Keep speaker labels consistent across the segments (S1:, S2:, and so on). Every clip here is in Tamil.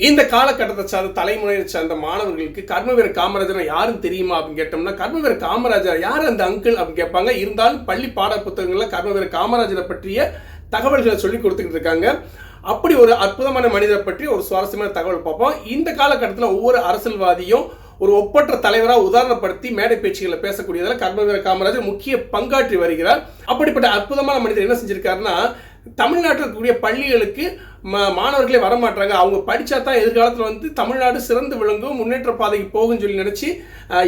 S1: இந்த காலகட்டத்தை சார்ந்த தலைமுறையை சார்ந்த மாணவர்களுக்கு கர்மவீர காமராஜர் யாரும் தெரியுமா அப்படின்னு கேட்டோம்னா, கர்மவீர காமராஜர் யார் அந்த அங்கிள் அப்படின்னு கேட்பாங்க. இருந்தாலும் பள்ளி பாட புத்தகங்கள்ல கர்மவீர காமராஜரை பற்றிய தகவல்களை சொல்லி கொடுத்துக்கிட்டு இருக்காங்க. அப்படி ஒரு அற்புதமான மனிதரை பற்றி ஒரு சுவாரஸ்யமான தகவல் பார்ப்போம். இந்த காலகட்டத்தில் ஒவ்வொரு அரசியல்வாதியும் ஒரு ஒப்பற்ற தலைவராக உதாரணப்படுத்தி மேடை பேச்சுகளை பேசக்கூடியதில் கர்மவீர காமராஜர் முக்கிய பங்காற்றி வருகிறார். அப்படிப்பட்ட அற்புதமான மனிதர் என்ன செஞ்சிருக்காருன்னா, தமிழ்நாட்டில் இருக்கக்கூடிய பள்ளிகளுக்கு மாணவர்களே வரமாட்டாங்க, அவங்க படித்தா தான் எதிர்காலத்தில் தமிழ்நாடு சிறந்து விளங்கும், முன்னேற்ற பாதைக்கு போகும்னு சொல்லி நினச்சி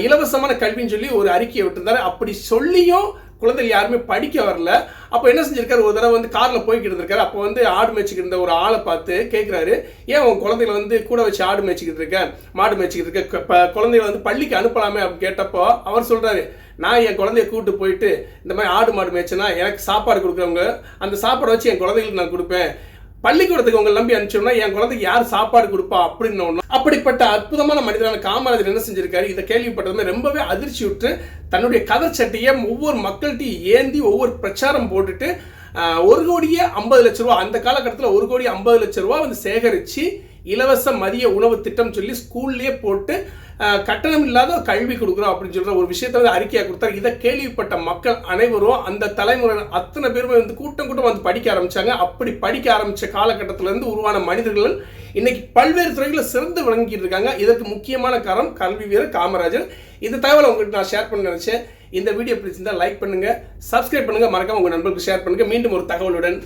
S1: இலவசமான கல்வின்னு சொல்லி ஒரு அறிக்கையை விட்டுருந்தாரு. அப்படி சொல்லியும் குழந்தைகள் யாருமே படிக்க வரல. அப்போ என்ன செஞ்சிருக்காரு, ஒரு தடவை காரில் போய்கிட்டு இருக்காரு. அப்போ ஆடு மேய்ச்சிக்கிட்டு இருந்த ஒரு ஆளை பார்த்து கேட்குறாரு, ஏன் உன் குழந்தைகளை கூட வச்சு ஆடு மேய்ச்சிக்கிட்டு இருக்க, மாடு மேய்ச்சிக்கிட்டு இருக்க, இப்போ குழந்தைகளை பள்ளிக்கு அனுப்பலாமே அப்படின்னு கேட்டப்போ அவர் சொல்கிறாரு, நான் என் குழந்தைய கூப்பிட்டு போயிட்டு இந்த மாதிரி ஆடு மாடு மேய்ச்சேன்னா எனக்கு சாப்பாடு கொடுக்குறவங்க அந்த சாப்பாடை வச்சு என் குழந்தைகளுக்கு நான் கொடுப்பேன், பள்ளிக்கூடத்துக்கு உங்களை நம்பி அனுப்பிச்சோம்னா என் குழந்தைக்கு யார் சாப்பாடு கொடுப்பா அப்படின்னு. அப்படிப்பட்ட அற்புதமான மனிதனான காமராஜர் என்ன செஞ்சிருக்காரு, இதை கேள்விப்பட்டதுமே ரொம்பவே அதிர்ச்சி விட்டு தன்னுடைய கதை சட்டையை ஒவ்வொரு மக்கள்கிட்டையும் ஏந்தி ஒவ்வொரு பிரச்சாரம் போட்டுட்டு 1,50,00,000 ரூபா, அந்த காலகட்டத்தில் 1,50,00,000 ரூபா சேகரித்து இலவச மதிய உணவு திட்டம் சொல்லி ஸ்கூல்லேயே போட்டு கட்டணம் இல்லாத கல்வி கொடுக்குறோம் அப்படின்னு சொல்ற ஒரு விஷயத்த அறிக்கையாக கொடுத்தாரு. இதை கேள்விப்பட்ட மக்கள் அனைவரும் அந்த தலைமுறை அத்தனை பேருமே கூட்டம் கூட்டம் படிக்க ஆரம்பிச்சாங்க. அப்படி படிக்க ஆரம்பிச்ச காலகட்டத்திலிருந்து உருவான மனிதர்கள் இன்னைக்கு பல்வேறு துறைகளில் சிறந்து விளங்கிட்டு இருக்காங்க. இதற்கு முக்கியமான காரணம் கல்வி வீரர் காமராஜர். இந்த தகவலை உங்கள்கிட்ட நான் ஷேர் பண்ண நினைச்சேன். இந்த வீடியோ பிடிச்சிருந்தா லைக் பண்ணுங்க, சப்ஸ்கிரைப் பண்ணுங்க, மறக்காம உங்க நண்பர்களுக்கு ஷேர் பண்ணுங்க. மீண்டும் ஒரு தகவலுடன்